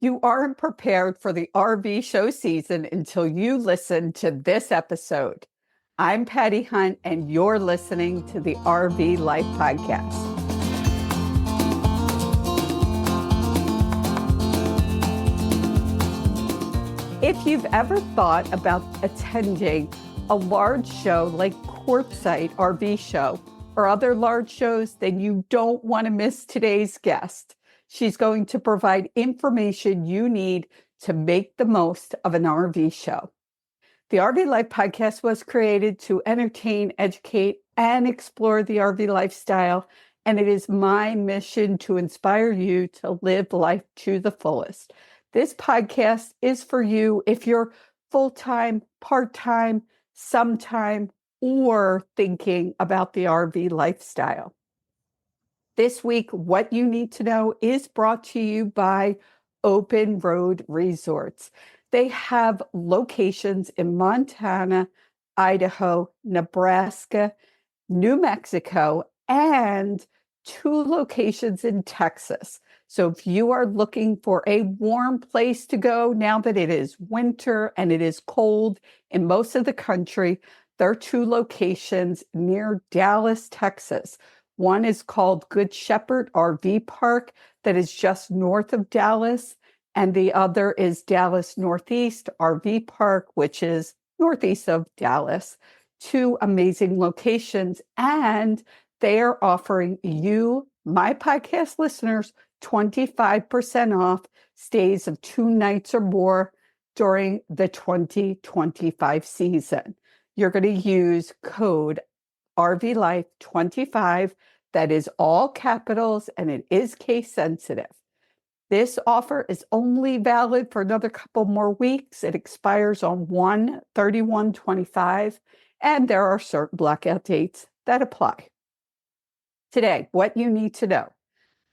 You aren't prepared for the RV show season until you listen to this episode. I'm Patti Hunt, and you're listening to the RV Life Podcast. If you've ever thought about attending a large show like Quartzsite RV Show or other large shows, then you don't want to miss today's guest. She's going to provide information you need to make the most of an RV show. The RV Life Podcast was created to entertain, educate, and explore the RV lifestyle, and it is my mission to inspire you to live life to the fullest. This podcast is for you if you're full-time, part-time, sometime, or thinking about the RV lifestyle. This week, What You Need to Know is brought to you by Open Road Resorts. They have locations in Montana, Idaho, Nebraska, New Mexico, and 2 locations in Texas. So if you are looking for a warm place to go now that it is winter and it is cold in most of the country, there are 2 locations near Dallas, Texas. One is called Good Shepherd RV Park that is just north of Dallas, and the other is Dallas Northeast RV Park, which is northeast of Dallas. 2 amazing locations, and they are offering you, my podcast listeners, 25% off stays of 2 nights or more during the 2025 season. You're going to use code RVLife25. That is all capitals, and it is case sensitive. This offer is only valid for another couple more weeks. It expires on 1/31/25, and there are certain blackout dates that apply. Today, what you need to know.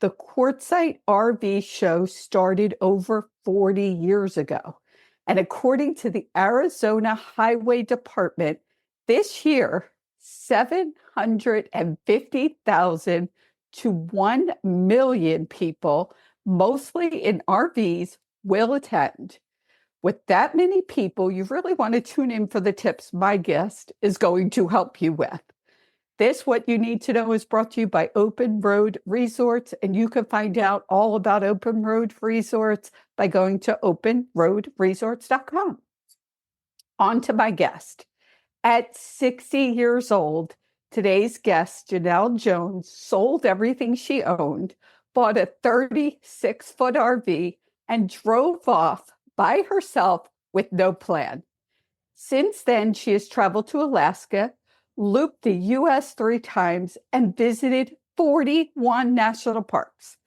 The Quartzsite RV Show started over 40 years ago. And according to the Arizona Highway Department, this year, 750,000 to 1 million people, mostly in RVs, will attend. With that many people, you really want to tune in for the tips my guest is going to help you with. This, What You Need to Know, is brought to you by Open Road Resorts, and you can find out all about Open Road Resorts by going to openroadresorts.com. On to my guest. At 60 years old, today's guest, Jenell Jones, sold everything she owned, bought a 36-foot RV, and drove off by herself with no plan. Since then, she has traveled to Alaska, looped the U.S. 3 times, and visited 41 national parks.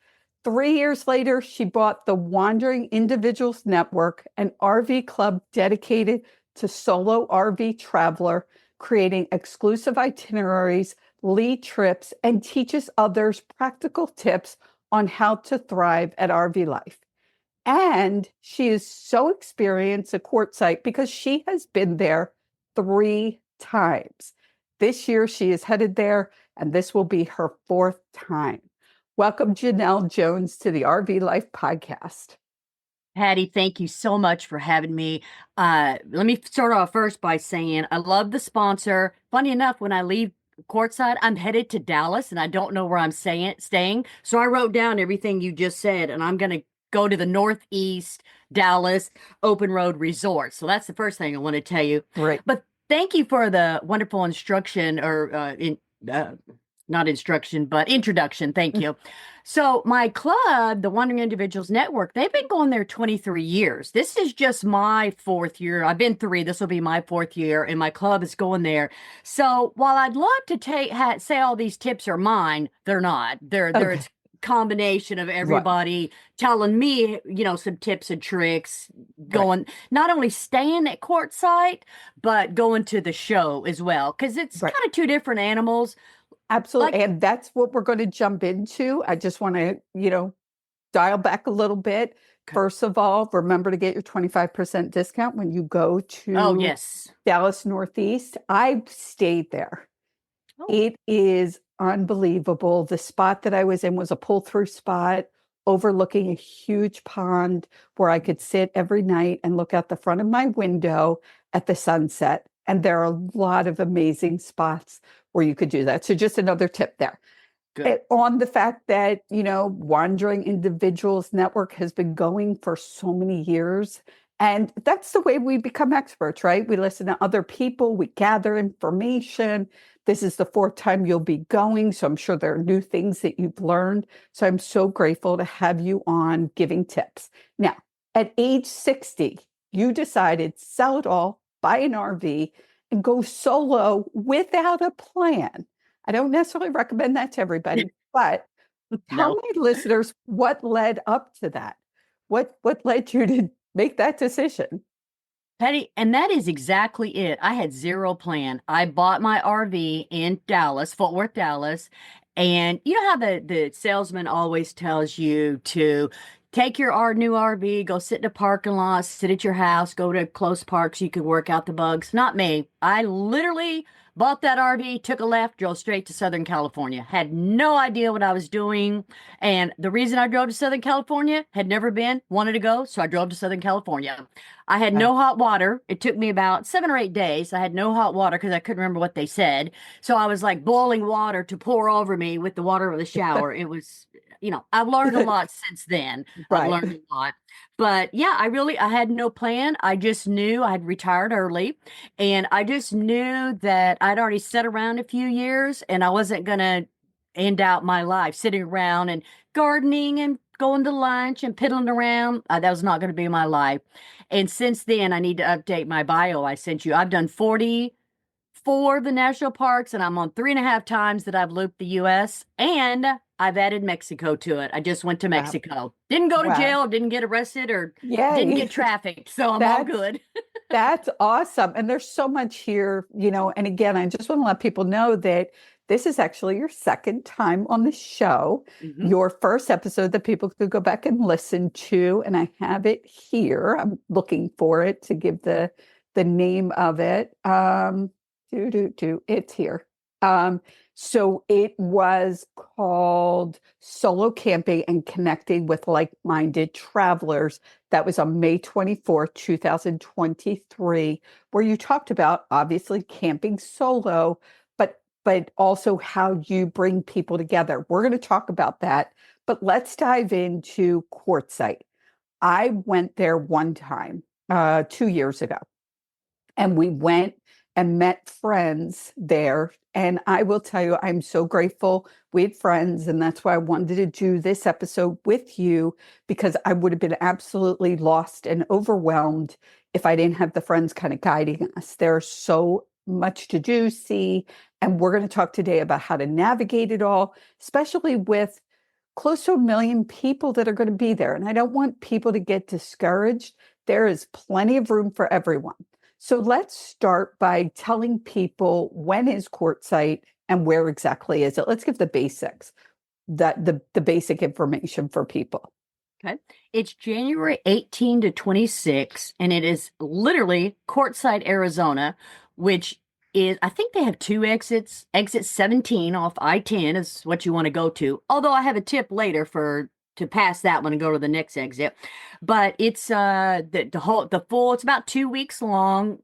3 years later, she bought the Wandering Individuals Network, an RV club dedicated to solo RV traveler, creating exclusive itineraries, lead trips, and teaches others practical tips on how to thrive at RV life. And she is so experienced at Quartzsite because she has been there 3 times. This year, she is headed there, and this will be her 4th time. Welcome, Jenell Jones, to the RV Life Podcast. Patti, thank you so much for having me. Let me start off first by saying I love the sponsor. Funny enough, when I leave Quartzsite, I'm headed to Dallas, and I don't know where I'm staying. So I wrote down everything you just said, and I'm going to go to the Northeast Dallas Open Road Resort. So that's the first thing I want to tell you. Right. But thank you for the wonderful instruction, or not instruction, but introduction. Thank you. So my club, the Wandering Individuals Network, they've been going there 23 years. This is just my 4th year. I've been 3. This will be my 4th year, and my club is going there. So while I'd love to say all these tips are mine, they're not. They're a combination of everybody telling me, some tips and tricks, going, not only staying at Quartzsite, but going to the show as well. Because it's kind of 2 different animals. Absolutely. And that's what we're going to jump into. I just want to, dial back a little bit. Okay. First of all, remember to get your 25% discount when you go to Dallas Northeast. I stayed there. Oh. It is unbelievable. The spot that I was in was a pull-through spot. overlooking a huge pond where I could sit every night and look out the front of my window at the sunset. And there are a lot of amazing spots where you could do that. So just another tip there. Good. On the fact that, Wandering Individuals Network has been going for so many years. And that's the way we become experts, right? We listen to other people, we gather information. This is the fourth time you'll be going. So I'm sure there are new things that you've learned. So I'm so grateful to have you on giving tips. Now, at age 60, you decided sell it all, buy an RV, and go solo without a plan. I don't necessarily recommend that to everybody, but tell No. my listeners what led up to that. What led you to make that decision? Patty, and that is exactly it. I had zero plan. I bought my RV in Dallas, Fort Worth, Dallas. And you know how the salesman always tells you to take your new RV, go sit in a parking lot, sit at your house, go to close parks, you could work out the bugs. Not me. I literally bought that RV, took a left, drove straight to Southern California. Had no idea what I was doing. And the reason I drove to Southern California, had never been, wanted to go, so I drove to Southern California. I had no hot water. It took me about 7 or 8 days. I had no hot water because I couldn't remember what they said. So I was like boiling water to pour over me with the water of the shower. It was, I've learned a lot since then. I've Right. learned a lot. But yeah, I had no plan. I just knew I had retired early, and I just knew that I'd already sat around a few years and I wasn't going to end out my life sitting around and gardening and going to lunch and piddling around. That was not going to be my life. And since then, I need to update my bio I sent you. I've done 44 of the national parks, and I'm on 3.5 times that I've looped the US, and I've added Mexico to it. I just went to Wow. Mexico. Didn't go to Wow. jail, didn't get arrested, or didn't Yay. get trafficked. So I'm all good. That's awesome. And there's so much here, and again, I just want to let people know that this is actually your second time on the show, Mhm. your first episode that people could go back and listen to. And I have it here. I'm looking for it to give the name of it. It's here. So it was called Solo Camping and Connecting with Like-Minded Travelers. That was on May 24th, 2023, where you talked about obviously camping solo, but also how you bring people together. We're going to talk about that, but let's dive into Quartzsite. I went there one time, 2 years ago, and we went and met friends there. And I will tell you, I'm so grateful we had friends. And that's why I wanted to do this episode with you, because I would have been absolutely lost and overwhelmed if I didn't have the friends kind of guiding us. There's so much to do, see, and we're going to talk today about how to navigate it all, especially with close to 1 million people that are going to be there. And I don't want people to get discouraged. There is plenty of room for everyone. So let's start by telling people, when is Quartzsite and where exactly is it? Let's give the basics, the basic information for people. Okay. It's January 18 to 26, and it is literally Quartzsite, Arizona, which is, I think they have 2 exits. Exit 17 off I-10 is what you want to go to. Although I have a tip later to pass that one and go to the next exit. But it's the full, it's about 2 weeks long,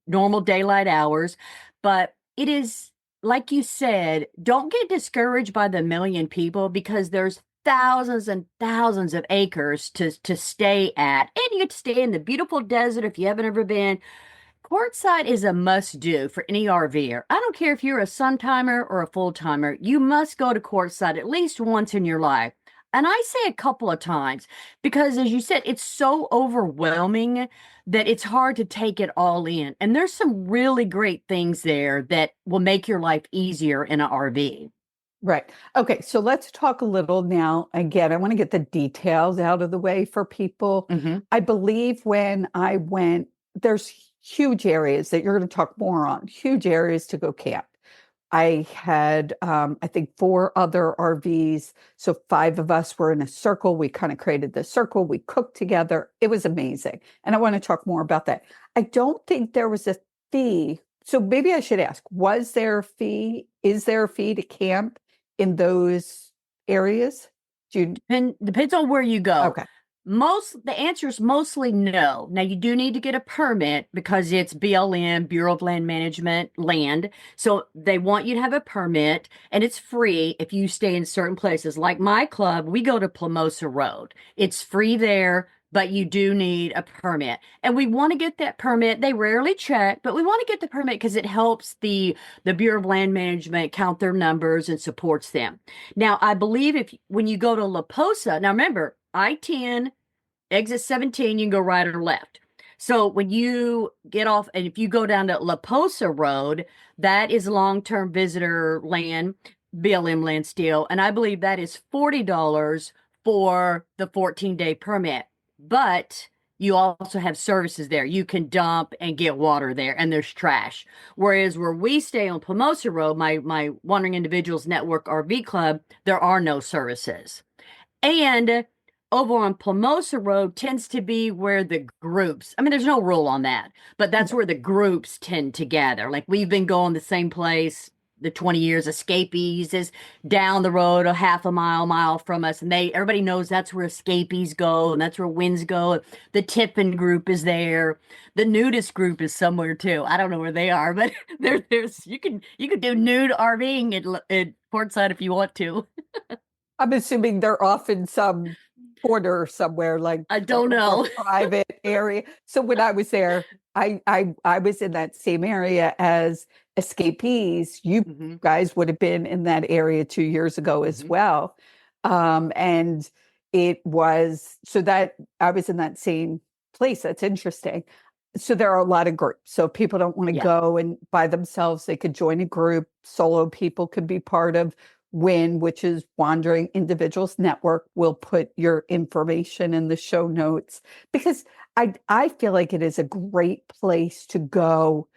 normal daylight hours. But it is, like you said, don't get discouraged by the 1 million people, because there's thousands and thousands of acres to stay at. And you get to stay in the beautiful desert if you haven't ever been. Quartzsite is a must-do for any RVer. I don't care if you're a sun-timer or a full-timer. You must go to Quartzsite at least once in your life. And I say a couple of times because, as you said, it's so overwhelming that it's hard to take it all in. And there's some really great things there that will make your life easier in an RV. Right. Okay. So let's talk a little now. Again, I want to get the details out of the way for people. Mm-hmm. I believe when I went, there's huge areas that you're going to talk more on, huge areas to go camp. I had, I think, 4 other RVs. So 5 of us were in a circle. We kind of created the circle. We cooked together. It was amazing. And I want to talk more about that. I don't think there was a fee. So maybe I should ask, was there a fee? Is there a fee to camp in those areas? Do you, Depends on where you go. okay. The answer is mostly no. Now you do need to get a permit because it's BLM, Bureau of Land Management land. So they want you to have a permit and it's free if you stay in certain places. Like my club, we go to Plamosa Road. It's free there, but you do need a permit. And we want to get that permit. They rarely check, but we want to get the permit because it helps the Bureau of Land Management count their numbers and supports them. Now, I believe when you go to La Posa, now remember, I-10, exit 17, you can go right or left. So when you get off, and if you go down to La Posa Road, that is long-term visitor land, BLM land still, and I believe that is $40 for the 14-day permit. But you also have services there. You can dump and get water there, and there's trash. Whereas where we stay on Plamosa Road, my Wandering Individuals Network RV Club, there are no services. And over on Plamosa Road tends to be where the groups, I mean, there's no rule on that, but that's where the groups tend to gather. Like we've been going the same place the 20 years. Escapees is down the road a half a mile from us, and everybody knows that's where Escapees go, and that's where Winds go. The Tippin group is there. The nudist group is somewhere too. I don't know where they are, but there's you can do nude RVing at Quartzsite if you want to. I'm assuming they're off in some corner somewhere, like I don't know. private area. So when I was there, I was in that same area as Escapees. You guys would have been in that area 2 years ago as well. And it was so that I was in that same place. That's interesting. So there are a lot of groups. So if people don't want to go and by themselves, they could join a group. Solo people could be part of WIN, which is Wandering Individuals Network. We'll put your information in the show notes because I feel like it is a great place to go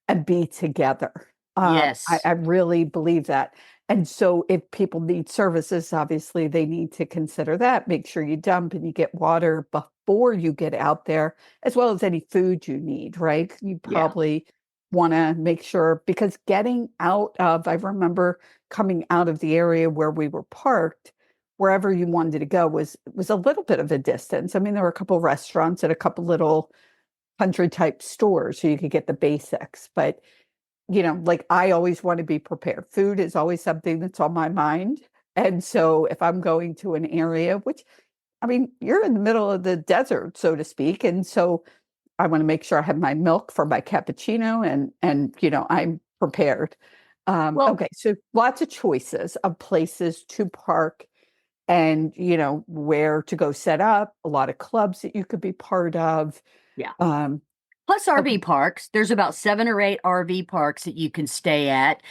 and be together. Yes. I really believe that. And so if people need services, obviously they need to consider that. Make sure you dump and you get water before you get out there, as well as any food you need, right? You probably want to make sure because getting out of, I remember coming out of the area where we were parked, wherever you wanted to go was a little bit of a distance. I mean, there were a couple of restaurants and a couple little country type stores so you could get the basics. But, like I always want to be prepared. Food is always something that's on my mind. And so if I'm going to an area, which, I mean, you're in the middle of the desert, so to speak. And so I want to make sure I have my milk for my cappuccino and I'm prepared. Okay, so lots of choices of places to park and, where to go set up, a lot of clubs that you could be part of. Yeah. Plus RV parks. There's about 7 or 8 RV parks that you can stay at.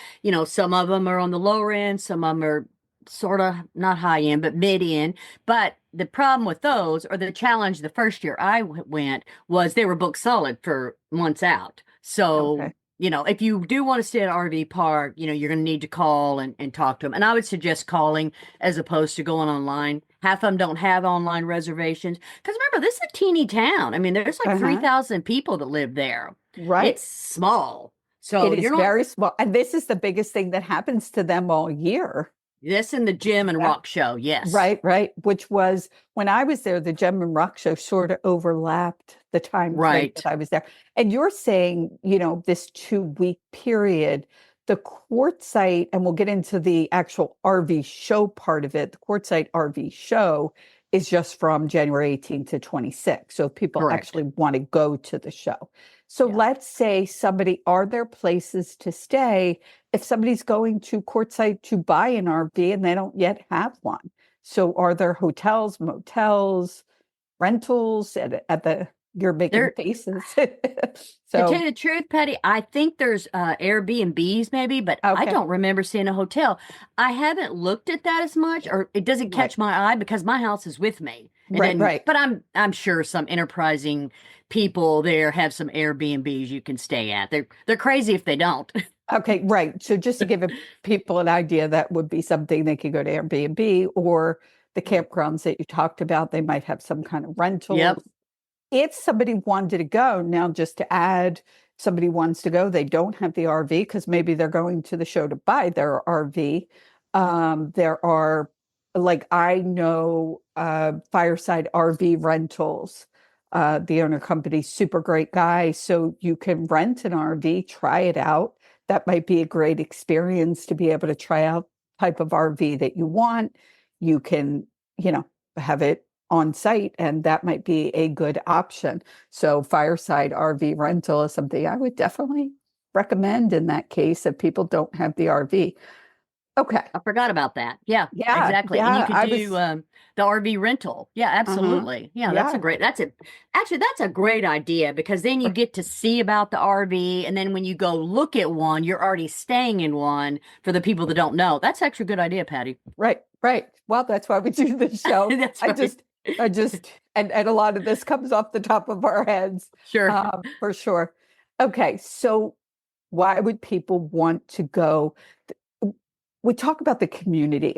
Some of them are on the lower end, some of them are sort of not high end, but mid end. But the problem with those, or the challenge the first year I went, was they were booked solid for months out. So, if you do want to stay at an RV park, you're going to need to call and talk to them. And I would suggest calling as opposed to going online. Half of them don't have online reservations. Because remember, this is a teeny town. I mean, there's like 3,000 people that live there. Right. It's small. So it is very small. And this is the biggest thing that happens to them all year. This and the Gem and Rock Show, yes. Right. Which was, when I was there, the Gem and Rock Show sort of overlapped the time frame that I was there. And you're saying, this 2-week period, the Quartzsite, and we'll get into the actual RV show part of it, the Quartzsite RV Show is just from January 18th to 26th. So if people actually want to go to the show. So let's say are there places to stay if somebody's going to Quartzsite to buy an RV and they don't yet have one? So are there hotels, motels, rentals you're making faces. So to tell you the truth, Patti, I think there's Airbnbs maybe, but I don't remember seeing a hotel. I haven't looked at that as much, or it doesn't catch my eye because my house is with me. Right. But I'm sure some enterprising people there have some Airbnbs you can stay at. They're crazy if they don't. Okay, right. So just to give people an idea, that would be something they could go to Airbnb or the campgrounds that you talked about. They might have some kind of rental. Yep. If somebody wanted to go, now just to add, somebody wants to go, they don't have the RV because maybe they're going to the show to buy their RV. There are like I know Fireside RV Rentals, the owner company, super great guy. So you can rent an RV, try it out. That might be a great experience to be able to try out type of RV that you want. You can, have it on site, and that might be a good option. So Fireside RV Rental is something I would definitely recommend in that case if people don't have the RV. Okay. I forgot about that. Yeah, Yeah, exactly. And you yeah, could I do was, the RV rental. Yeah, uh-huh. absolutely. Yeah, Yeah. that's a great idea because then you get to see about the RV. And then when you go look at one, you're already staying in one for the people that don't know. That's actually a good idea, Patty. Right, right. Well, that's why we do the show. That's I right. just, I just, and a lot of this comes off the top of our heads, Sure. for sure. Okay, so why would people want to go? We talk about the community.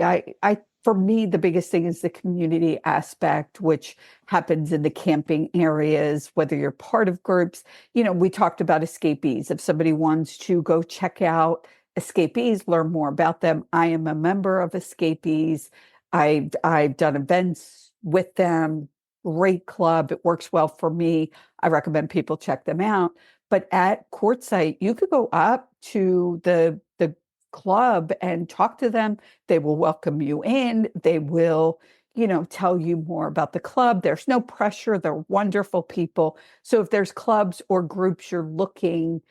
For me, the biggest thing is the community aspect, which happens in the camping areas, whether you're part of groups. We talked about escapees. If somebody wants to go check out escapees, learn more about them. I am a member of escapees. I've done events with them. Great club. It works well for me. I recommend people check them out. But at Quartzsite, you could go up to the club and talk to them. They will welcome you in. They will, tell you more about the club. There's no pressure. They're wonderful people. So if there's clubs or groups you're looking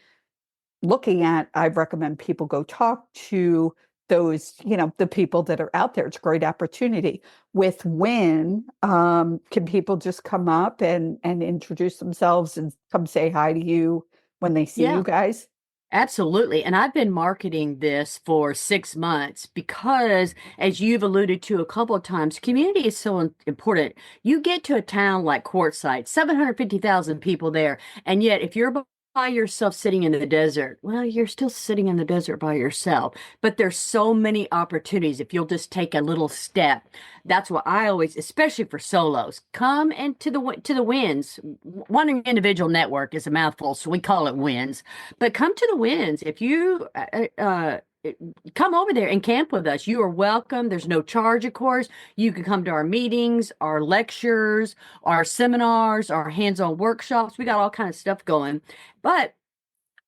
at, I recommend people go talk to those, the people that are out there. It's a great opportunity. With Win, can people just come up and introduce themselves and come say hi to you when they see you Yeah. guys? Absolutely. And I've been marketing this for 6 months because, as you've alluded to a couple of times, community is so important. You get to a town like Quartzsite, 750,000 people there. And yet, if you're by yourself sitting in the desert, well, you're still sitting in the desert by yourself. But there's so many opportunities if you'll just take a little step. That's what I always, especially for solos, come into the wins. One individual network is a mouthful, so we call it wins. But come to the winds. If you come over there and camp with us, you are welcome. There's no charge, of course. You can come to our meetings, our lectures, our seminars, our hands-on workshops. We got all kind of stuff going. But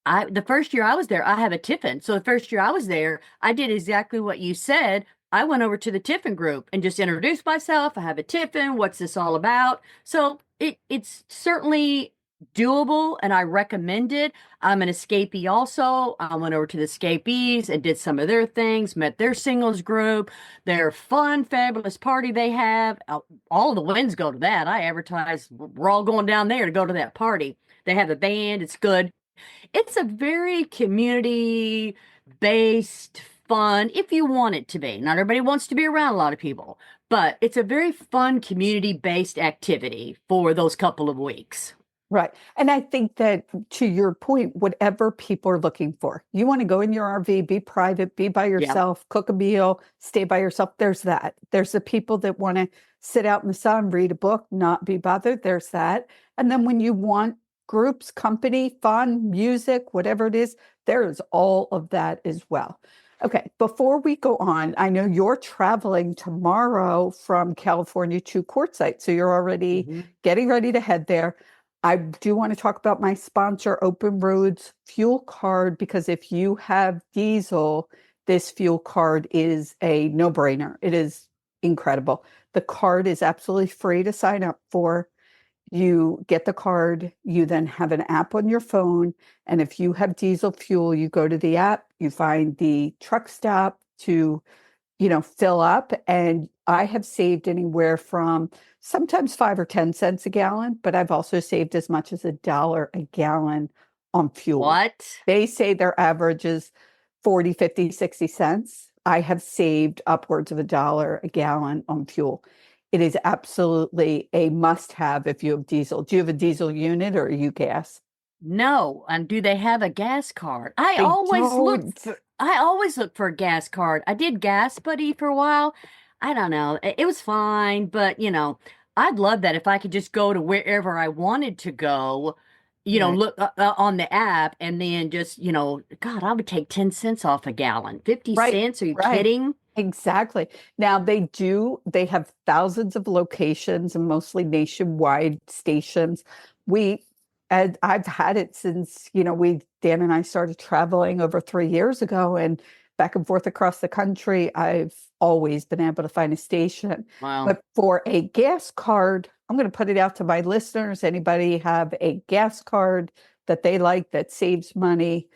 the first year I was there, I have a tiffin. So the first year I was there, I did exactly what you said. I went over to the tiffin group and just introduced myself. I have a tiffin. What's this all about? So it's certainly doable and I recommend it. I'm an escapee also. I went over to the escapees and did some of their things, met their singles group, their fun, fabulous party they have. All of the wins go to that. I advertise, we're all going down there to go to that party. They have a band. It's good. It's a very community based fun if you want it to be. Not everybody wants to be around a lot of people, but it's a very fun community based activity for those couple of weeks. Right. And I think that to your point, whatever people are looking for, you want to go in your RV, be private, be by Yeah. yourself, cook a meal, stay by yourself. There's that. There's the people that want to sit out in the sun, read a book, not be bothered. There's that. And then when you want groups, company, fun, music, whatever it is, there is all of that as well. Okay, before we go on, I know you're traveling tomorrow from California to Quartzsite, so you're already Mhm. getting ready to head there. I do want to talk about my sponsor, Open Roads Fuel Card, because if you have diesel, this fuel card is a no-brainer. It is incredible. The card is absolutely free to sign up for. You get the card, you then have an app on your phone, and if you have diesel fuel, you go to the app, you find the truck stop to fill up. And I have saved anywhere from sometimes 5 or 10 cents a gallon, but I've also saved as much as $1 a gallon on fuel. What? They say their average is 40, 50, 60 cents. I have saved upwards of $1 a gallon on fuel. It is absolutely a must have if you have diesel. Do you have a diesel unit or are you gas? No. And do they have a gas card? They don't. I always look for a gas card. I did Gas Buddy for a while. I don't know. It was fine, but I'd love that if I could just go to wherever I wanted to go, Right. look on the app and then just, God, I would take 10 cents off a gallon. 50 Right. cents? Are you Right. kidding? Exactly. Now they have thousands of locations and mostly nationwide stations. We, and I've had it since, Dan and I started traveling over 3 years ago, and back and forth across the country. I've always been able to find a station. Wow. But for a gas card, I'm going to put it out to my listeners. Anybody have a gas card that they like that saves money?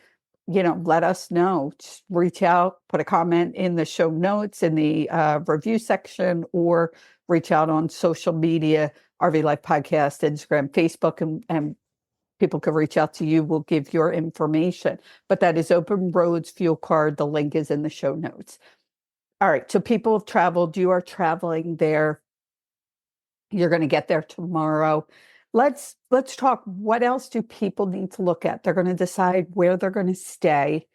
Let us know. Just reach out, put a comment in the show notes in the review section, or reach out on social media, RV Life Podcast, Instagram, Facebook, and people can reach out to you. We'll give your information. But that is Open Roads Fuel Card. The link is in the show notes. All right. So people have traveled. You are traveling there. You're going to get there tomorrow. Let's talk. What else do people need to look at? They're going to decide where they're going to stay.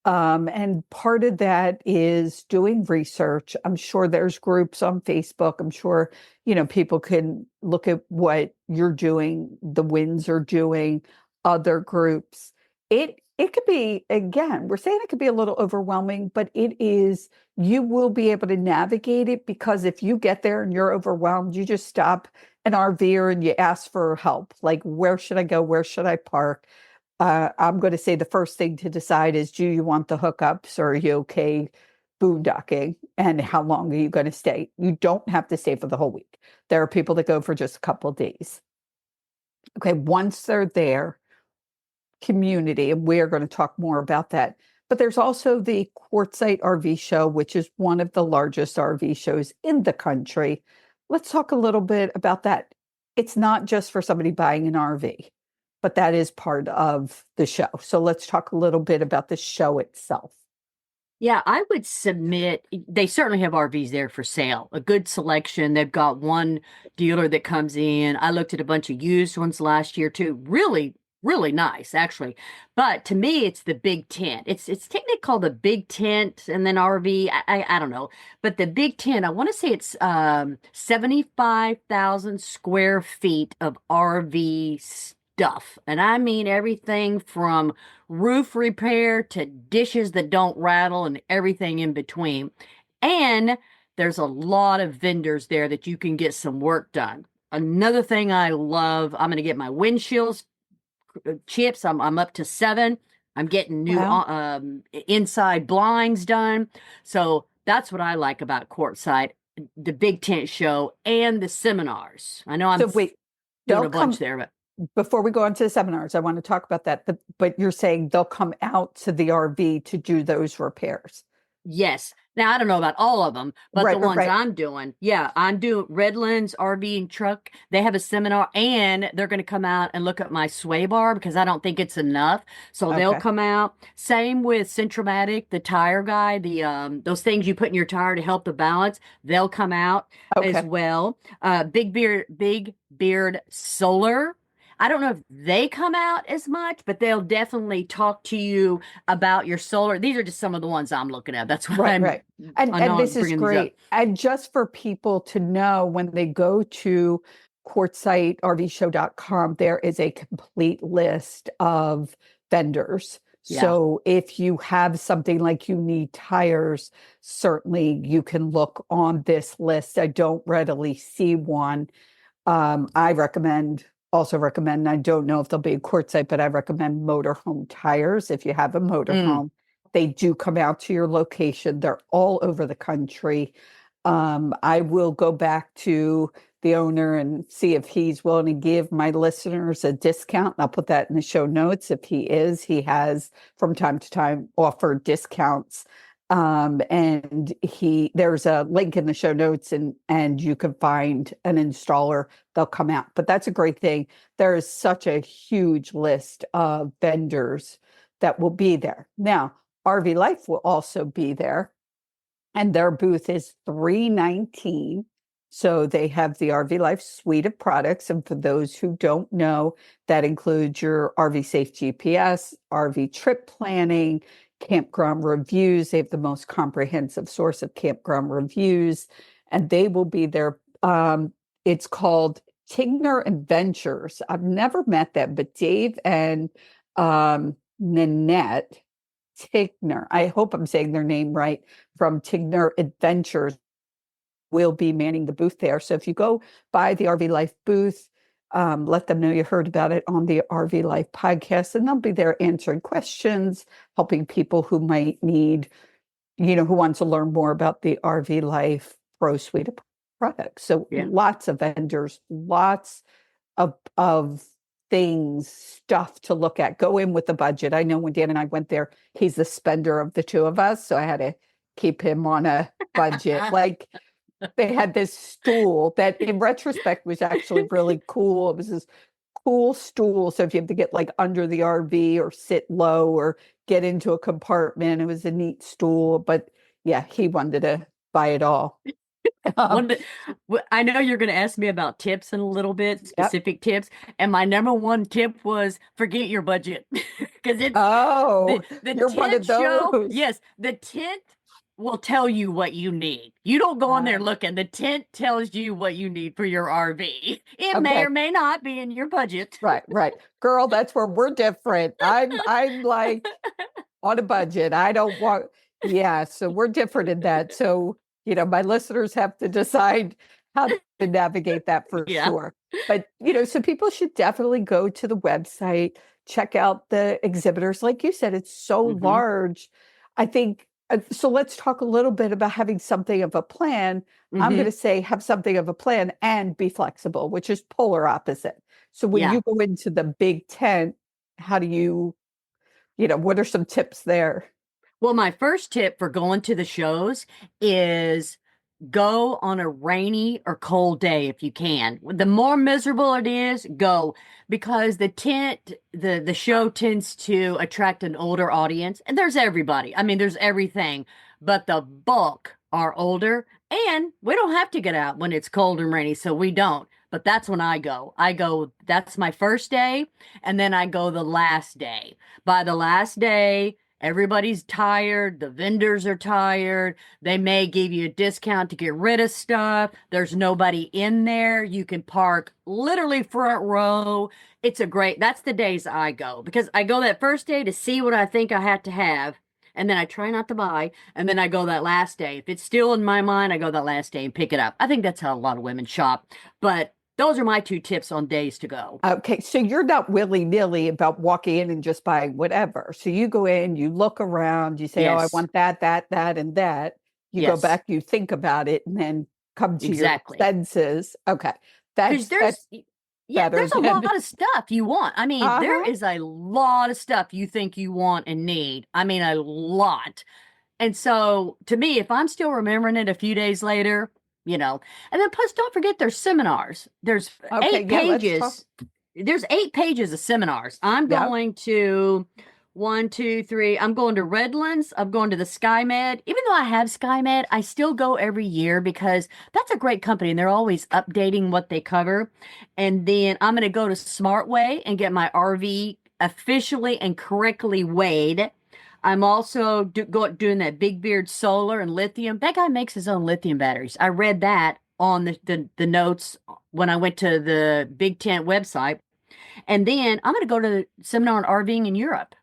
And part of that is doing research. I'm sure there's groups on Facebook. I'm sure, people can look at what you're doing, the Winds are doing, other groups. It could be, again, we're saying it could be a little overwhelming, but you will be able to navigate it, because if you get there and you're overwhelmed, you just stop an RVer and you ask for help. Like, where should I go? Where should I park? I'm going to say the first thing to decide is, do you want the hookups, or are you okay boondocking? And how long are you going to stay? You don't have to stay for the whole week. There are people that go for just a couple of days. Okay, once they're there, community, and we're going to talk more about that. But there's also the Quartzsite RV Show, which is one of the largest RV shows in the country. Let's talk a little bit about that. It's not just for somebody buying an RV, but that is part of the show. So let's talk a little bit about the show itself. Yeah, I would submit, they certainly have RVs there for sale, a good selection. They've got one dealer that comes in. I looked at a bunch of used ones last year too. Really, really nice, actually. But to me, it's the big tent. It's technically called the big tent and then RV. I don't know. But the big tent, I want to say it's 75,000 square feet of RV stuff. And I mean everything from roof repair to dishes that don't rattle and everything in between. And there's a lot of vendors there that you can get some work done. Another thing I love, I'm going to get my windshields chips. I'm up to 7. I'm getting new inside blinds done. So that's what I like about Quartzsite, the big tent show and the seminars. I know I'm doing a bunch there, but before we go on to the seminars, I want to talk about that. But you're saying they'll come out to the RV to do those repairs. Yes. Now, I don't know about all of them, but the ones I'm doing, I'm doing Redlands RV and Truck. They have a seminar, and they're going to come out and look at my sway bar, because I don't think it's enough. So they'll come out. Same with Centromatic, the tire guy, those things you put in your tire to help the balance. They'll come out as well. Big Beard Solar. I don't know if they come out as much, but they'll definitely talk to you about your solar. These are just some of the ones I'm looking at. That's why And this is great. And just for people to know, when they go to quartzsitervshow.com, there is a complete list of vendors. Yeah. So if you have something like you need tires, certainly you can look on this list. I don't readily see one. I also recommend, I don't know if they'll be a Quartzsite, but I recommend Motorhome Tires. If you have a motorhome, they do come out to your location. They're all over the country. I will go back to the owner and see if he's willing to give my listeners a discount. I'll put that in the show notes. If he has from time to time offered discounts. And there's a link in the show notes, and you can find an installer. They'll come out. But that's a great thing. There is such a huge list of vendors that will be there. Now, RV Life will also be there, and their booth is 319. So they have the RV Life suite of products. And for those who don't know, that includes your RV Safe GPS, RV trip planning, campground reviews. They have the most comprehensive source of campground reviews, and they will be there. It's called Tigner Adventures. I've never met them, but Dave and Nanette Tigner, I hope I'm saying their name right, from Tigner Adventures will be manning the booth there. So if you go by the RV Life booth, let them know you heard about it on the RV Life podcast, and they'll be there answering questions, helping people who might need, who want to learn more about the RV Life Pro Suite of products. So Yeah. lots of vendors, lots of things, stuff to look at. Go in with a budget. I know when Dan and I went there, he's the spender of the two of us, so I had to keep him on a budget. Like, they had this stool that in retrospect was actually really cool. It was this cool stool. So if you have to get like under the RV or sit low or get into a compartment, it was a neat stool. But yeah, he wanted to buy it all. Um, I know you're going to ask me about tips in a little bit, yep. specific tips. And my number one tip was forget your budget. Because it's Oh, the you're one tent of show. those. Yes, the tent will tell you what you need. You don't go on there looking. The tent tells you what you need for your RV. It may Okay. or may not be in your budget. Right. Girl, that's where we're different. I'm like on a budget. I don't want, yeah, so we're different in that. So, my listeners have to decide how to navigate that for Yeah. sure. But, so people should definitely go to the website, check out the exhibitors. Like you said, it's so Mhm. large. I think, so let's talk a little bit about having something of a plan. I'm going to say have something of a plan and be flexible, which is polar opposite. So when Yeah. you go into the big tent, how do you, what are some tips there? Well, my first tip for going to the shows is go on a rainy or cold day if you can. The more miserable it is, go, because the show tends to attract an older audience, and there's everybody. I mean, there's everything, but the bulk are older, and we don't have to get out when it's cold and rainy, so we don't. But that's when I go. That's my first day, and then I go the last day. By the last day, everybody's tired. The vendors are tired. They may give you a discount to get rid of stuff. There's nobody in there. You can park literally front row. That's the days I go, because I go that first day to see what I think I have to have. And then I try not to buy. And then I go that last day. If it's still in my mind, I go that last day and pick it up. I think that's how a lot of women shop. But those are my two tips on days to go. Okay, so you're not willy-nilly about walking in and just buying whatever. So you go in, you look around, you say, oh, I want that, and that. You go back, you think about it, and then come to your senses. Okay, that's there's a than... lot of stuff you want. I mean, there is a lot of stuff you think you want and need. I mean, a lot. And so to me, if I'm still remembering it a few days later, and then plus don't forget there's seminars. There's 8 pages. There's 8 pages of seminars. I'm going to 1, 2, 3. I'm going to Redlands. I'm going to the SkyMed. Even though I have SkyMed, I still go every year because that's a great company and they're always updating what they cover. And then I'm going to go to Smartway and get my RV officially and correctly weighed. I'm also doing that Big Beard solar and lithium. That guy makes his own lithium batteries. I read that on the notes when I went to the Big Tent website. And then I'm going to go to the seminar on RVing in Europe.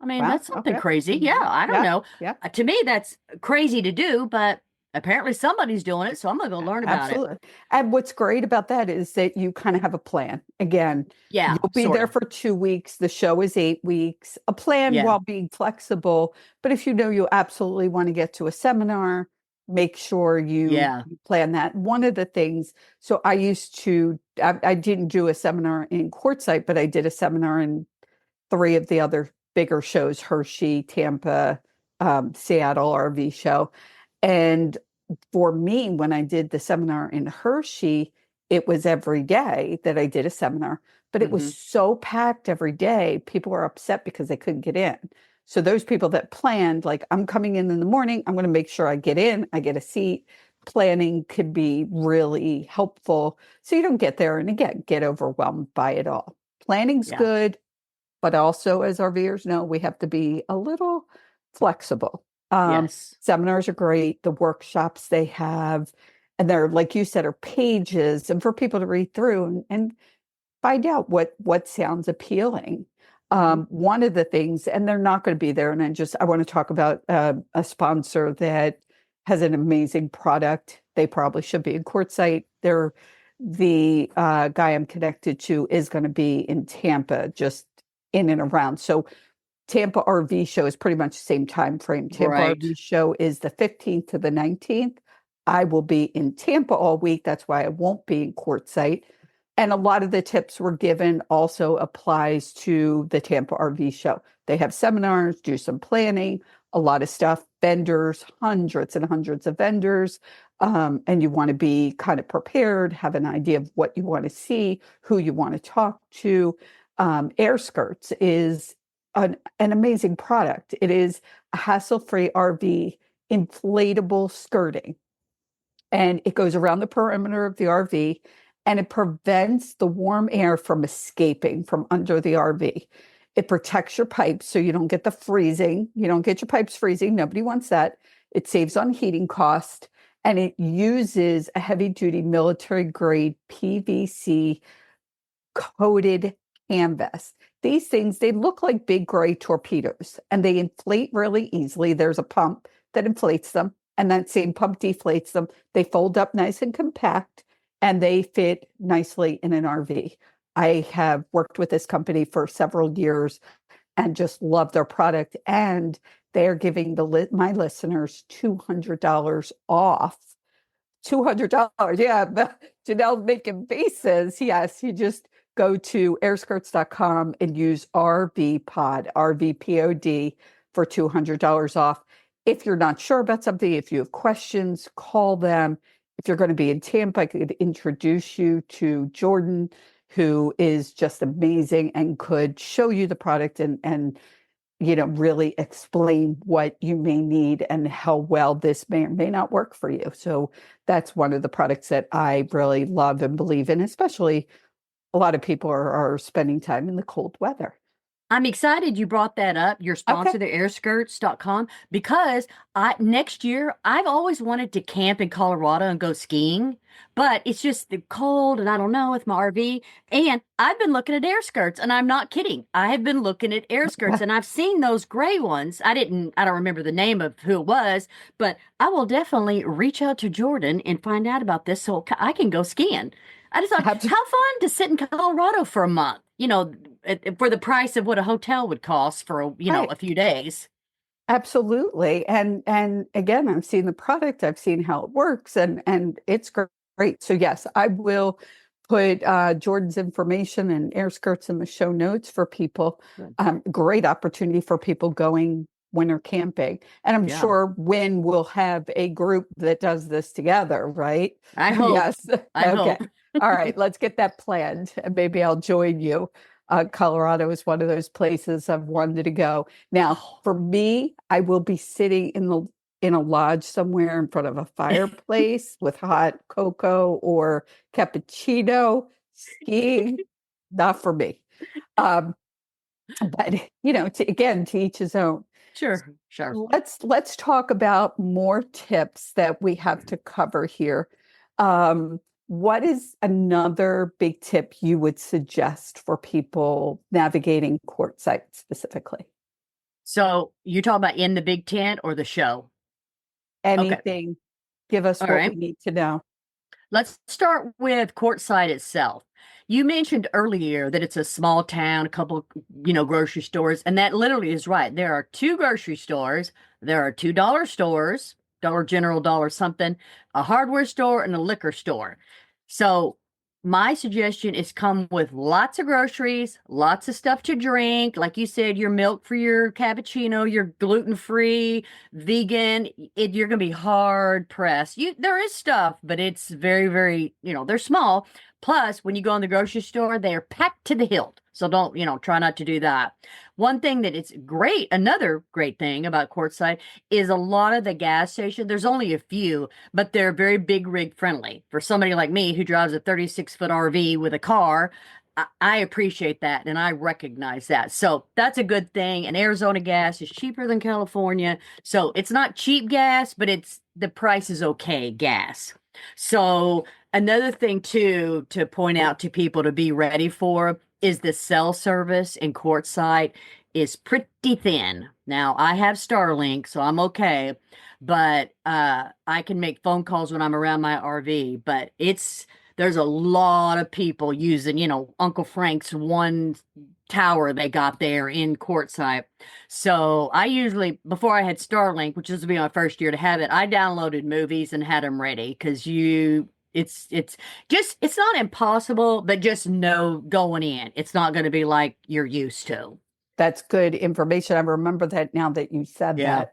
I mean, that's something crazy. Yeah, I don't know. Yeah. To me, that's crazy to do, but apparently somebody's doing it, so I'm going to go learn about it. And what's great about that is that you kind of have a plan. Again, you'll be there for 2 weeks. The show is 8 weeks. A plan while being flexible. But if you absolutely want to get to a seminar, make sure you plan that. One of the things, so I didn't do a seminar in Quartzsite, but I did a seminar in 3 of the other bigger shows, Hershey, Tampa, Seattle RV Show. And for me, when I did the seminar in Hershey, it was every day that I did a seminar, but it was so packed every day. People were upset because they couldn't get in. So those people that planned, like, I'm coming in the morning, I'm going to make sure I get in, I get a seat. Planning could be really helpful. So you don't get there and again, get overwhelmed by it all. Planning's good, but also, as our viewers know, we have to be a little flexible. Seminars are great. The workshops they have, and they're, like you said, are pages and for people to read through and find out what sounds appealing. One of the things, and they're not going to be there, and I want to talk about a sponsor that has an amazing product. They probably should be in Quartzsite. The guy I'm connected to is going to be in Tampa, just in and around. So Tampa RV Show is pretty much the same time frame. Tampa Right. RV Show is the 15th to the 19th. I will be in Tampa all week. That's why I won't be in Quartzsite. And a lot of the tips we're given also applies to the Tampa RV Show. They have seminars, do some planning, a lot of stuff, vendors, hundreds and hundreds of vendors. And you want to be kind of prepared, have an idea of what you want to see, who you want to talk to. Air Skirts is an amazing product. It is a hassle-free RV inflatable skirting, and it goes around the perimeter of the RV, and it prevents the warm air from escaping from under the RV. It protects your pipes so you don't get the freezing. You don't get your pipes freezing. Nobody wants that. It saves on heating cost, and it uses a heavy-duty military-grade PVC coated canvas. These things, they look like big gray torpedoes, and they inflate really easily. There's a pump that inflates them, and that same pump deflates them. They fold up nice and compact, and they fit nicely in an RV. I have worked with this company for several years and just love their product. And they're giving my listeners $200 off. $200. Yeah. Jenell making faces. Yes. You just go to airskirts.com and use RVPod, RVPOD for $200 off. If you're not sure about something, if you have questions, call them. If you're going to be in Tampa, I could introduce you to Jordan, who is just amazing and could show you the product and really explain what you may need and how well this may or may not work for you. So that's one of the products that I really love and believe in, especially a lot of people are spending time in the cold weather. I'm excited you brought that up, your sponsor, the airskirts.com, because next year I've always wanted to camp in Colorado and go skiing, but it's just the cold and I don't know with my RV. And I've been looking at air skirts, and I'm not kidding. I have been looking at air skirts, and I've seen those gray ones. I don't remember the name of who it was, but I will definitely reach out to Jordan and find out about this so I can go skiing. I just thought, how fun to sit in Colorado for a month, for the price of what a hotel would cost for, a few days. Absolutely. And again, I've seen the product, I've seen how it works, and it's great. So yes, I will put Jordan's information and Air Skirts in the show notes for people. Great opportunity for people going winter camping. And I'm sure Wynn will have a group that does this together, right? I hope. Yes. I hope. All right, let's get that planned, and maybe I'll join you. Colorado is one of those places I've wanted to go. Now, for me, I will be sitting in a lodge somewhere in front of a fireplace with hot cocoa or cappuccino. Skiing, not for me. But to each his own. Sure. Let's talk about more tips that we have to cover here. What is another big tip you would suggest for people navigating Quartzsite specifically? So you're talking about in the big tent or the show? Anything. Okay. Give us All what right. we need to know. Let's start with Quartzsite itself. You mentioned earlier that it's a small town, a couple, grocery stores, and that literally is right. There are 2 grocery stores. There are 2 dollar stores, Dollar General, Dollar something, a hardware store, and a liquor store. So my suggestion is come with lots of groceries, lots of stuff to drink. Like you said, your milk for your cappuccino, your gluten-free, vegan. You're going to be hard pressed. There is stuff, but it's very, very, they're small. Plus, when you go in the grocery store, they are packed to the hilt. So don't, try not to do that. One thing that it's great, another great thing about Quartzsite is a lot of the gas stations, there's only a few, but they're very big rig friendly. For somebody like me who drives a 36-foot RV with a car, I appreciate that, and I recognize that. So that's a good thing. And Arizona gas is cheaper than California. So it's not cheap gas, but the price is okay gas. So another thing too, to point out to people to be ready for is the cell service in Quartzsite is pretty thin. Now, I have Starlink, so I'm okay, but I can make phone calls when I'm around my RV, but there's a lot of people using, Uncle Frank's one tower they got there in Quartzsite. So I usually, before I had Starlink, which this would be my first year to have it, I downloaded movies and had them ready because it's not impossible, but just know going in, it's not going to be like you're used to. That's good information. I remember that now that you said Yeah.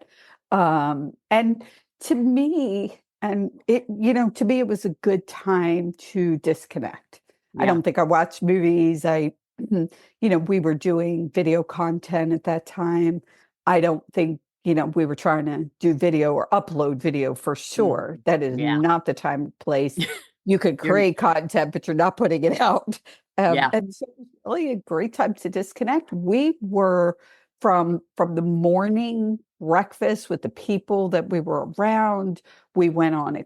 that. And to me, to me, it was a good time to disconnect. I Yeah. don't think I watched movies. We were doing video content at that time. I don't think, we were trying to do video or upload video for Mm, sure. That is yeah. not the time or place. You could You're, create content, but you're not putting it out. yeah. And so it was really a great time to disconnect. We were from the morning breakfast with the people that we were around. We went on,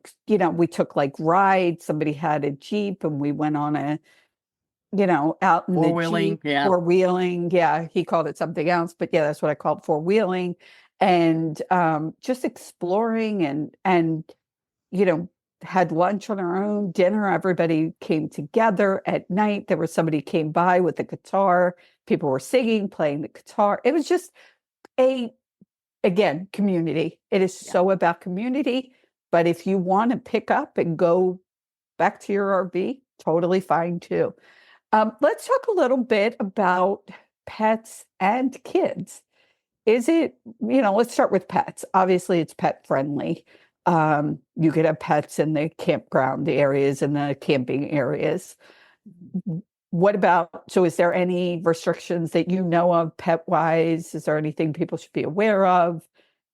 we took like rides. Somebody had a Jeep and we went on out in the Four-wheeling. Jeep, Yeah. four-wheeling. Yeah, he called it something else, but yeah, that's what I called four-wheeling. And just exploring and you know, had lunch on our own, dinner. Everybody came together at night. There was somebody came by with a guitar. People were singing, playing the guitar. It was just a, again, community. It is Yeah. so about community. But if you want to pick up and go back to your RV, totally fine too. Let's talk a little bit about pets and kids. Is it, let's start with pets. Obviously, it's pet friendly. You could have pets in the campground, the areas in the camping areas. What about, so is there any restrictions that you know of pet wise? Is there anything people should be aware of?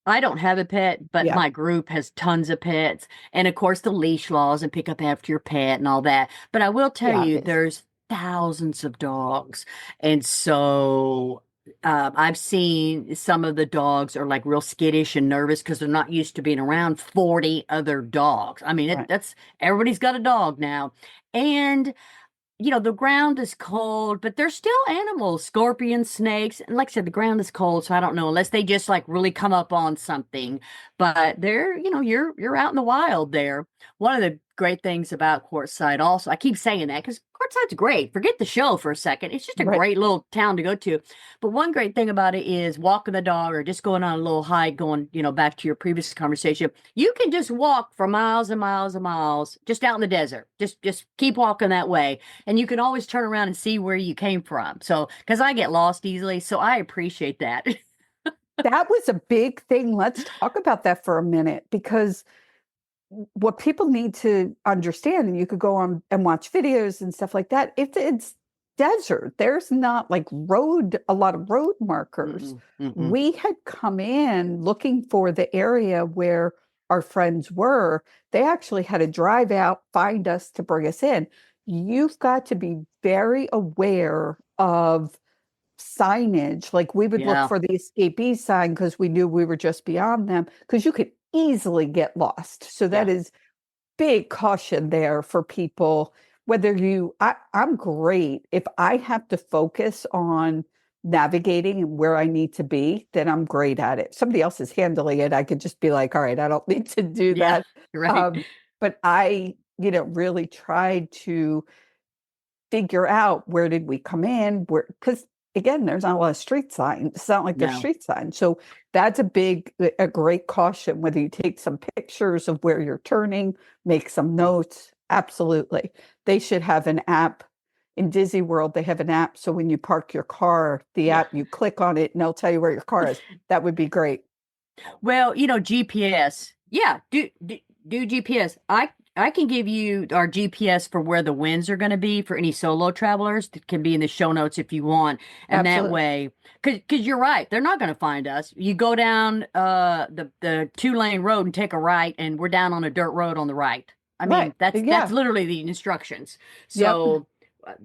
I don't have a pet, but Yeah, my group has tons of pets. And of course, the leash laws and pick up after your pet and all that. But I will tell yeah, you, there's thousands of dogs. And so I've seen some of the dogs are like real skittish and nervous because they're not used to being around 40 other dogs. I mean, right, that's everybody's got a dog now. And the ground is cold, but there's still animals, scorpions, snakes. And like I said, the ground is cold, so I don't know unless they just like really come up on something. But you're out in the wild there. One of the great things about Quartzsite also, I keep saying that because Quartzsite's great. Forget the show for a second. It's just a right. great little town to go to. But one great thing about it is walking the dog or just going on a little hike, going, back to your previous conversation. You can just walk for miles and miles and miles just out in the desert. Just keep walking that way and you can always turn around and see where you came from. So, because I get lost easily, so I appreciate that. That was a big thing. Let's talk about that for a minute because what people need to understand, and you could go on and watch videos and stuff like that. If it's desert, there's not like a lot of road markers. Mm-mm, mm-mm. We had come in looking for the area where our friends were. They actually had to drive out, find us to bring us in. You've got to be very aware of signage. Like we would look Yeah, for the escapee sign because we knew we were just beyond them because you could easily get lost. So yeah, that is big caution there for people. Whether I'm great. If I have to focus on navigating and where I need to be, then I'm great at it. If somebody else is handling it, I could just be like, all right, I don't need to do yeah, that. right. But I, really tried to figure out where did we come in, where, because again, there's not a lot of street signs. It's not like there's No, street signs. So that's a great caution, whether you take some pictures of where you're turning, make some notes. Absolutely. They should have an app. In Disney World, they have an app. So when you park your car, the yeah. app, you click on it and they'll tell you where your car is. That would be great. Well, GPS. Yeah, do GPS. I can give you our GPS for where the winds are going to be for any solo travelers. That can be in the show notes if you want. And that Absolutely. way, because you're right, they're not going to find us. You go down the 2-lane road and take a right, and we're down on a dirt road on the right. I Right. mean, that's Yeah. literally the instructions. Yep. So,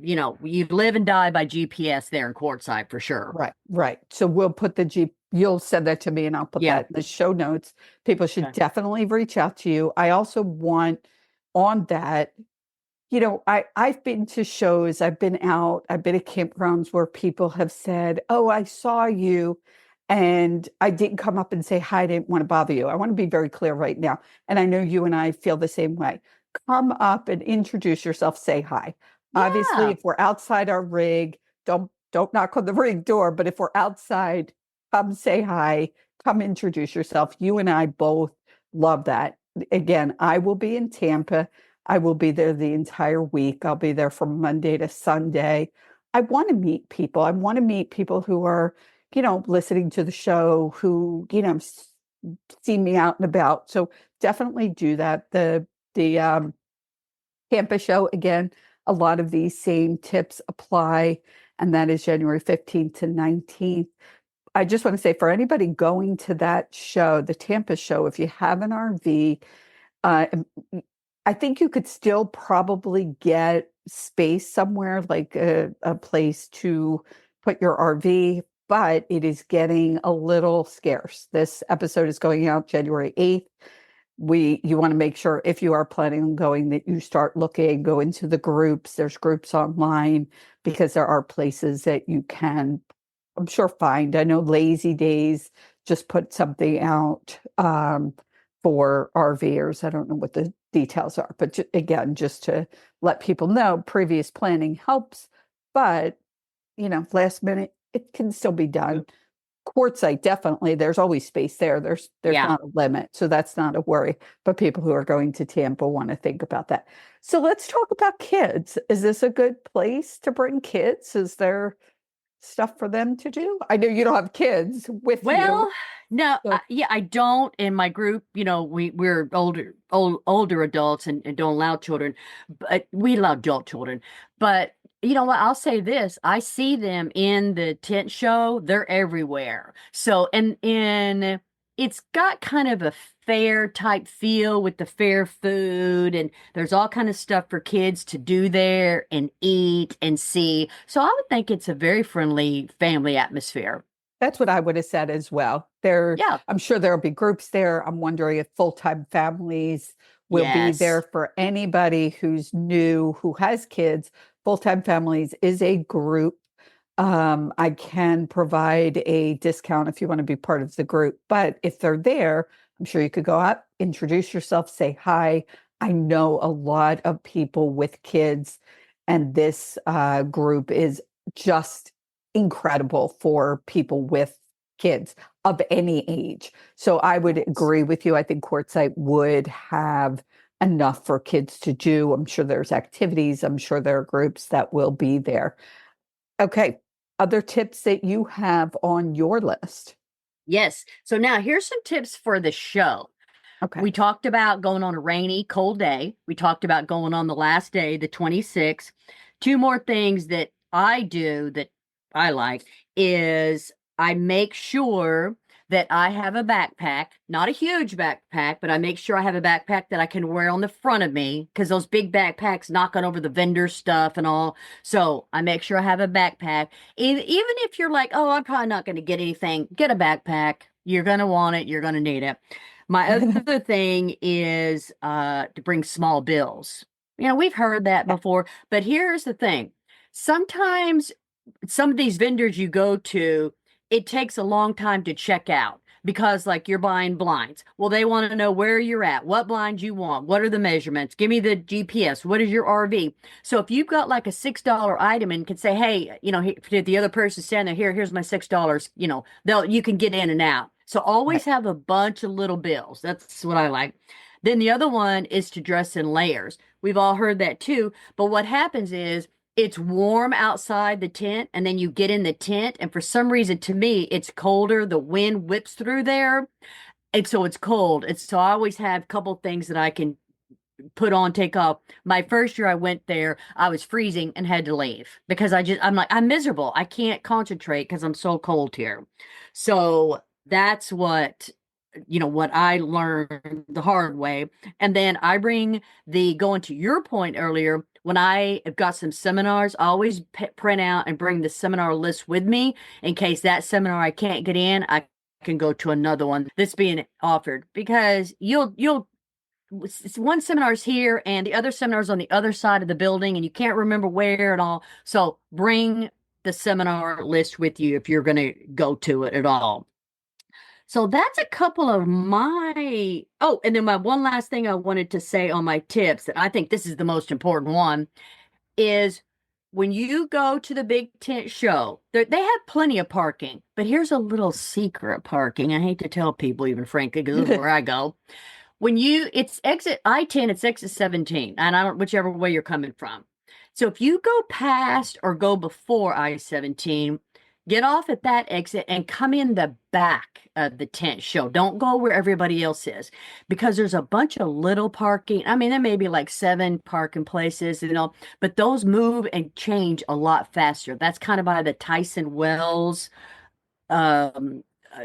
you live and die by GPS there in Quartzsite for sure. Right, right. So we'll put the Jeep, you'll send that to me and I'll put Yeah. that in the show notes. People should Okay. definitely reach out to you. I also want on that, I've been to shows, I've been out, I've been at campgrounds where people have said, "Oh, I saw you and I didn't come up and say hi, I didn't want to bother you." I want to be very clear right now. And I know you and I feel the same way. Come up and introduce yourself, say hi. Obviously, Yeah. if we're outside our rig, don't knock on the rig door, but if we're outside, come say hi, come introduce yourself. You and I both love that. Again, I will be in Tampa. I will be there the entire week. I'll be there from Monday to Sunday. I want to meet people. I want to meet people who are, listening to the show, who, see me out and about. So definitely do that. The campus show, again, a lot of these same tips apply, and that is January 15th to 19th. I just want to say for anybody going to that show, the Tampa show, if you have an RV, uh, I think you could still probably get space somewhere, like a place to put your RV, but it is getting a little scarce. This episode is going out January 8th. You want to make sure if you are planning on going that you start looking, go into the groups. There's groups online because there are places that you can, I'm sure, find. I know Lazy Days just put something out for RVers. I don't know what the details are, but again, just to let people know, previous planning helps, but last minute, it can still be done. Quartzsite, definitely, there's always space there. There's Yeah. not a limit, so that's not a worry. But people who are going to Tampa want to think about that. So let's talk about kids. Is this a good place to bring kids? Is there stuff for them to do? I know you don't have kids with you. Well, no, So yeah, I don't. In my group, we're older adults and don't allow children, but we allow adult children. But you know what? I'll say this: I see them in the tent show. They're everywhere. So, and it's got kind of a fair type feel with the fair food, and there's all kind of stuff for kids to do there and eat and see. So I would think it's a very friendly family atmosphere. that's what I would have said as well. There, Yeah. I'm sure there'll be groups there. I'm wondering if full-time families will be there Yes. for anybody who's new, who has kids. Full-time families is a group. I can provide a discount if you want to be part of the group. But if they're there, I'm sure you could go out, introduce yourself, say hi. I know a lot of people with kids, and this group is just incredible for people with kids of any age. So I would Yes. agree with you. I think Quartzsite would have enough for kids to do. I'm sure there's activities. I'm sure there are groups that will be there. Okay. Other tips that you have on your list? Yes. So now here's some tips for the show. Okay. We talked about going on a rainy, cold day. We talked about going on the last day, the 26th. Two more things that I do that I like is I make sure that I have a backpack, not a huge backpack, but I make sure I have a backpack that I can wear on the front of me because those big backpacks knocking over the vendor stuff and all. So I make sure I have a backpack. Even if you're like, oh, I'm probably not going to get anything, get a backpack. You're going to want it. You're going to need it. My other thing is to bring small bills. We've heard that Yeah. before, but here's the thing. Sometimes some of these vendors you go to, it takes a long time to check out because like you're buying blinds. Well, they want to know where you're at, what blinds you want, what are the measurements, give me the GPS, what is your RV. So if you've got like a $6 item and can say, hey, the other person standing there, here's my $6, you can get in and out. So Right. always have a bunch of little bills. That's what I like. Then the other one is to dress in layers. We've all heard that too. But what happens is it's warm outside the tent, and then you get in the tent, and for some reason, to me, it's colder. The wind whips through there, and so it's cold. So I always have a couple things that I can put on, take off. My first year I went there, I was freezing and had to leave because I'm like, I'm miserable. I can't concentrate because I'm so cold here. So that's what I learned the hard way. And then I bring going to your point earlier, when I have got some seminars, I always print out and bring the seminar list with me in case that seminar I can't get in, I can go to another one that's being offered because you'll one seminar's here and the other seminar's on the other side of the building and you can't remember where and all. So bring the seminar list with you if you're going to go to it at all. So that's a couple of oh, and then my one last thing I wanted to say on my tips that I think this is the most important one is when you go to the big tent show, they have plenty of parking, but here's a little secret parking. I hate to tell people, even frankly, because this is where I go. It's exit I-10, it's exit 17, and I don't, whichever way you're coming from. So if you go past or go before I-17, get off at that exit and come in the back of the tent show. Don't go where everybody else is because there's a bunch of little parking. I mean, there may be like 7 parking places, but those move and change a lot faster. That's kind of by the Tyson Wells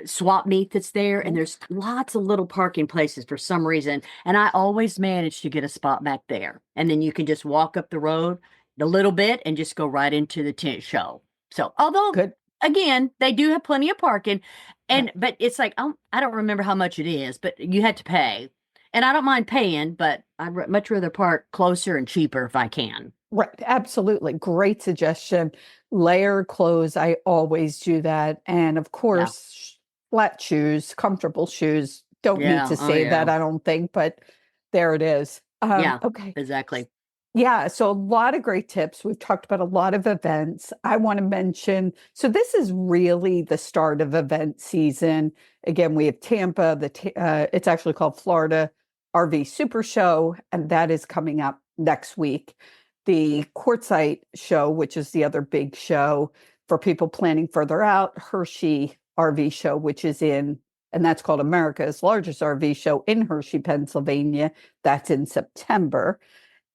swap meet that's there. And there's lots of little parking places for some reason. And I always manage to get a spot back there. And then you can just walk up the road a little bit and just go right into the tent show. So although Good. Again, they do have plenty of parking, but it's like, I don't remember how much it is, but you had to pay. And I don't mind paying, but I'd much rather park closer and cheaper if I can. Right. Absolutely. Great suggestion. Layered clothes. I always do that. And of course, flat shoes, comfortable shoes. Don't need to say that, I don't think, but there it is. Okay. Exactly. Yeah, so a lot of great tips. We've talked about a lot of events. I want to mention, so this is really the start of event season. Again, we have Tampa, it's actually called Florida RV Super Show, and that is coming up next week. The Quartzsite Show, which is the other big show for people planning further out, Hershey RV Show, which is and that's called America's largest RV show in Hershey, Pennsylvania. That's in September.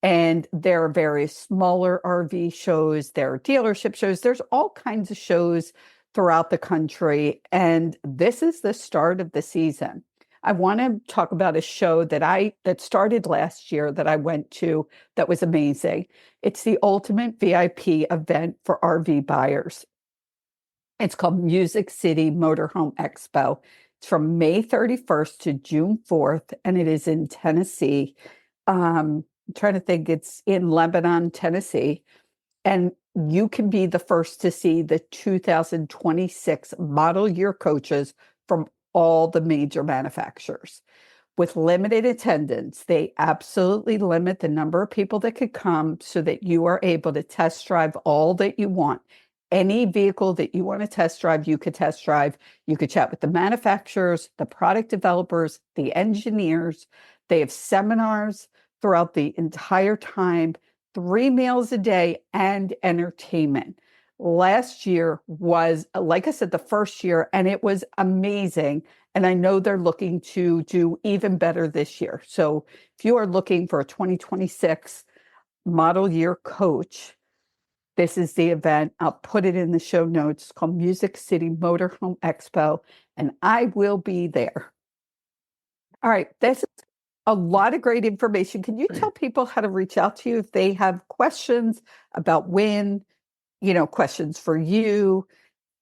And there are various smaller RV shows, there are dealership shows, there's all kinds of shows throughout the country. And this is the start of the season. I want to talk about a show that started last year that I went to that was amazing. It's the ultimate VIP event for RV buyers. It's called Music City Motorhome Expo. It's from May 31st to June 4th, and it is in Tennessee. I'm trying to think, it's in Lebanon, Tennessee, and you can be the first to see the 2026 model year coaches from all the major manufacturers. With limited attendance, they absolutely limit the number of people that could come so that you are able to test drive all that you want. Any vehicle that you want to test drive, you could test drive. You could chat with the manufacturers, the product developers, the engineers. They have seminars throughout the entire time, 3 meals a day, and entertainment. Last year was, like I said, the first year, and it was amazing. And I know they're looking to do even better this year. So if you are looking for a 2026 model year coach, this is the event. I'll put it in the show notes. It's called Music City Motorhome Expo, and I will be there. All right, this is a lot of great information. Can you tell people how to reach out to you if they have questions about questions for you?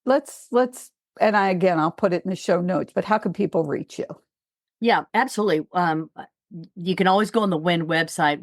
I'll put it in the show notes, but how can people reach you? Yeah, absolutely. You can always go on the WIN website,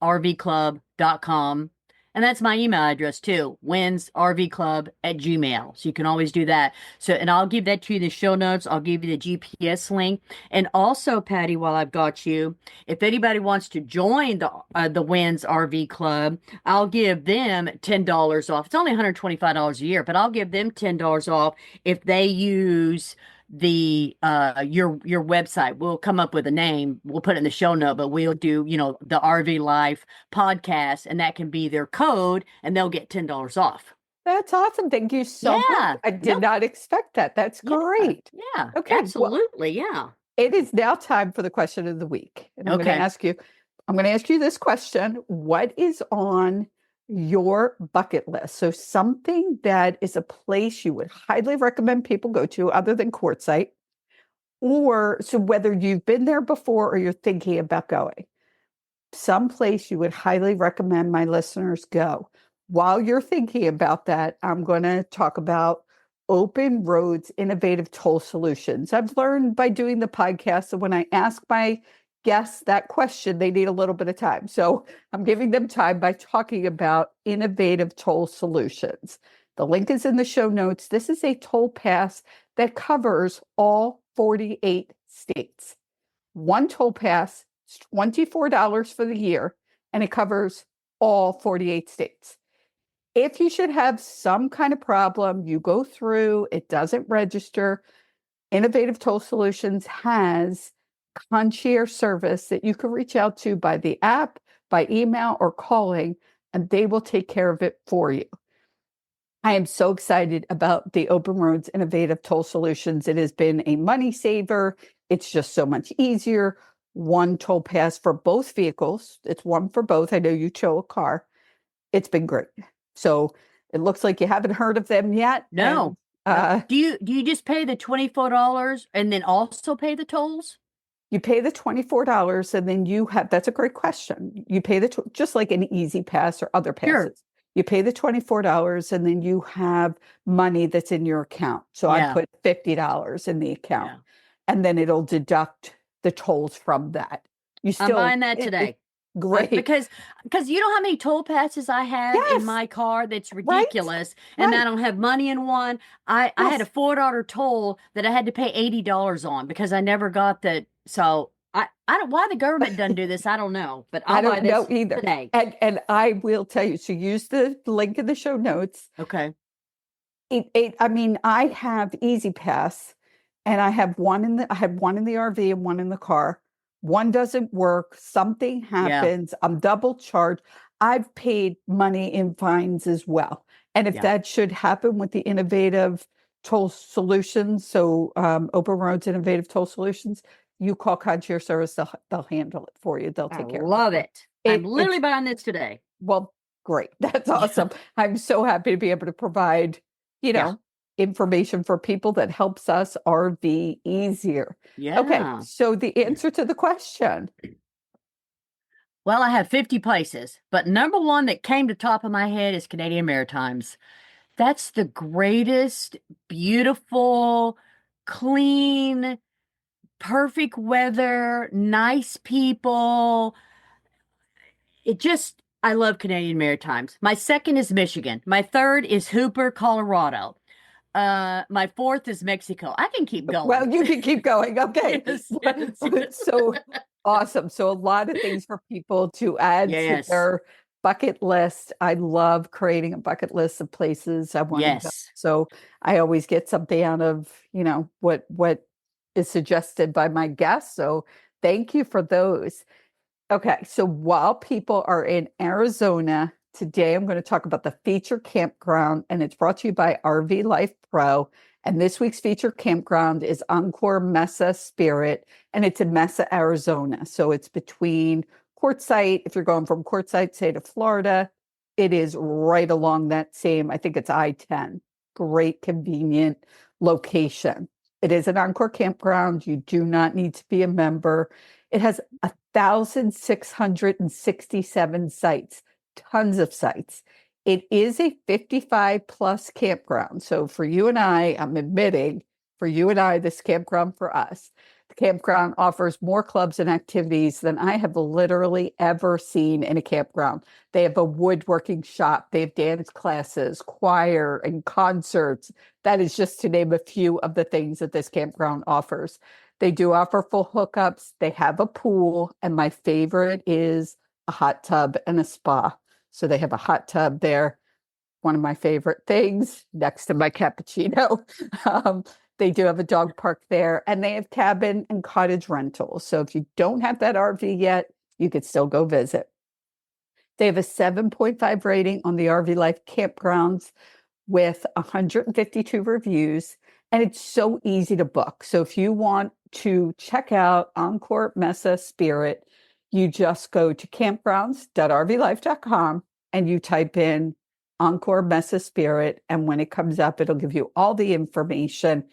winsrvclub.com. And that's my email address too, winsrvclub@gmail. So you can always do that. So, and I'll give that to you in the show notes. I'll give you the GPS link. And also, Patti, while I've got you, if anybody wants to join the Wins RV Club, I'll give them $10 off. It's only $125 a year, but I'll give them $10 off if they use your website. We'll come up with a name, we'll put it in the show note, but we'll do the RV Life podcast, and that can be their code, and they'll get $10 off. That's awesome. Thank you so much. I did not expect that. That's great. Yeah. Okay. Absolutely. Yeah. It is now time for the question of the week. And I'm going to ask you this question. What is on your bucket list? So something that is a place you would highly recommend people go to other than Quartzsite, so whether you've been there before or you're thinking about going, some place you would highly recommend my listeners go. While you're thinking about that, I'm going to talk about Open Roads Innovative Toll Solutions. I've learned by doing the podcast that when I ask my guess that question, they need a little bit of time. So I'm giving them time by talking about innovative toll solutions. The link is in the show notes. This is a toll pass that covers all 48 states. One toll pass is $24 for the year, and it covers all 48 states. If you should have some kind of problem, you go through, it doesn't register. Innovative Toll Solutions has concierge service that you can reach out to by the app, by email, or calling, and they will take care of it for you. I am so excited about the Open Roads Innovative Toll Solutions. It has been a money saver. It's just so much easier. One toll pass for both vehicles. It's one for both. I know you chose a car. It's been great. So it looks like you haven't heard of them yet. No. And, do you just pay the $24 and then also pay the tolls? You pay the $24 and then you have, that's a great question. You pay just like an Easy Pass or other passes. Sure. You pay the $24 and then you have money that's in your account. So I put $50 in the account and then it'll deduct the tolls from that. I'm buying that today. Great. Because you know how many toll passes I have in my car? That's ridiculous. Right. And I don't have money in one. I had a $4 toll that I had to pay $80 on because I never got the, so I don't, why the government doesn't do this, I don't know, but I don't know either. Today. And I will tell you, so use the link in the show notes. Okay. I mean, I have Easy Pass and I have one in the RV and one in the car. One doesn't work, something happens, I'm double charged. I've paid money in fines as well. And if that should happen with the Innovative Toll Solutions, so Open Roads Innovative Toll Solutions, you call concierge service, they'll handle it for you. They'll take care of it. I love it. I'm literally buying this today. Well, great. That's awesome. I'm so happy to be able to provide, information for people that helps us RV easier. Yeah. Okay. So the answer to the question. Well, I have 50 places, but number one that came to top of my head is Canadian Maritimes. That's the greatest, beautiful, clean, perfect weather, nice people. I love Canadian Maritimes. My second is Michigan. My third is Hooper, Colorado. My fourth is Mexico. I can keep going. Well, you can keep going. Okay. Yes. So awesome. So a lot of things for people to add to their bucket list. I love creating a bucket list of places I want to go. So I always get something out of, what is suggested by my guests. So thank you for those. Okay. So while people are in Arizona, today, I'm going to talk about the feature campground, and it's brought to you by RV Life Pro. And this week's feature campground is Encore Mesa Spirit, and it's in Mesa, Arizona. So it's between Quartzsite. If you're going from Quartzsite, say, to Florida, it is right along that same, I think it's I-10. Great, convenient location. It is an Encore campground. You do not need to be a member. It has 1,667 sites. Tons of sites. It is a 55 plus campground. So for you and I, I'm admitting, for you and I, this campground for us, the campground offers more clubs and activities than I have literally ever seen in a campground. They have a woodworking shop. They have dance classes, choir, and concerts. That is just to name a few of the things that this campground offers. They do offer full hookups. They have a pool. And my favorite is a hot tub and a spa. So they have a hot tub there. One of my favorite things next to my cappuccino. They do have a dog park there, and they have cabin and cottage rentals. So if you don't have that RV yet, you could still go visit. They have a 7.5 rating on the RV Life Campgrounds with 152 reviews, and it's so easy to book. So if you want to check out Encore Mesa Spirit, you just go to campgrounds.rvlife.com and you type in Encore Mesa Spirit. And when it comes up, it'll give you all the information.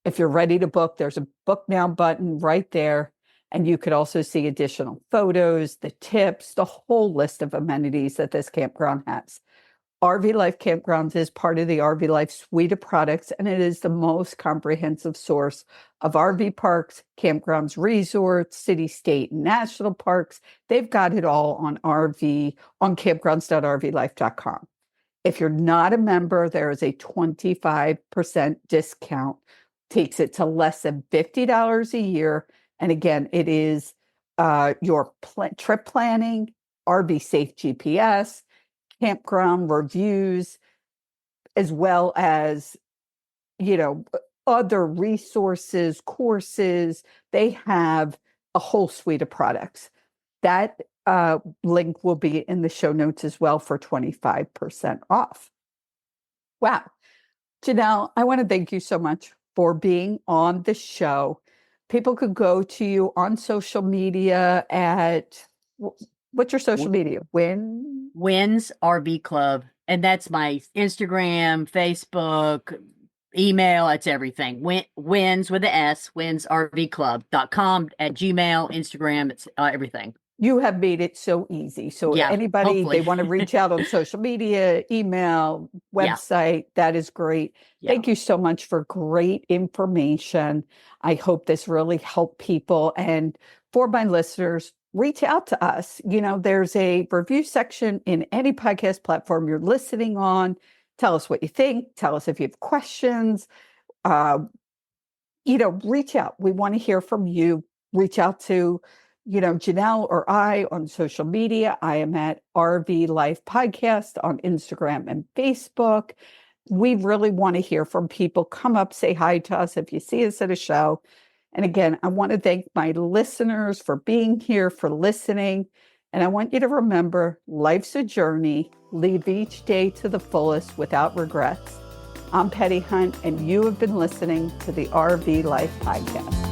If you're ready to book, there's a book now button right there. And you could also see additional photos, the tips, the whole list of amenities that this campground has. RV Life Campgrounds is part of the RV Life suite of products, and it is the most comprehensive source of RV parks, campgrounds, resorts, city, state, and national parks. They've got it all on campgrounds.rvlife.com. If you're not a member, there is a 25% discount. Takes it to less than $50 a year. And again, it is your trip planning, RV Safe GPS, campground reviews, as well as, other resources, courses. They have a whole suite of products. That link will be in the show notes as well for 25% off. Wow. Janelle, I want to thank you so much for being on the show. People could go to you on social media at, what's your social media? Wins RV Club. And that's my Instagram, Facebook, email. It's everything. Wins with the S, winsrvclub.com, at Gmail, Instagram. It's everything. You have made it so easy. So anybody, hopefully. They want to reach out on social media, email, website, that is great. Yeah. Thank you so much for great information. I hope this really helped people. And for my listeners, reach out to us. There's a review section in any podcast platform you're listening on. Tell us what you think. Tell us if you have questions. Reach out. We want to hear from you. Reach out to Jenell or I on social media. I am at RV Life Podcast on Instagram and Facebook. We really want to hear from people. Come up, say hi to us if you see us at a show. And again, I want to thank my listeners for being here, for listening. And I want you to remember, life's a journey. Live each day to the fullest without regrets. I'm Patti Hunt, and you have been listening to the RV Life Podcast.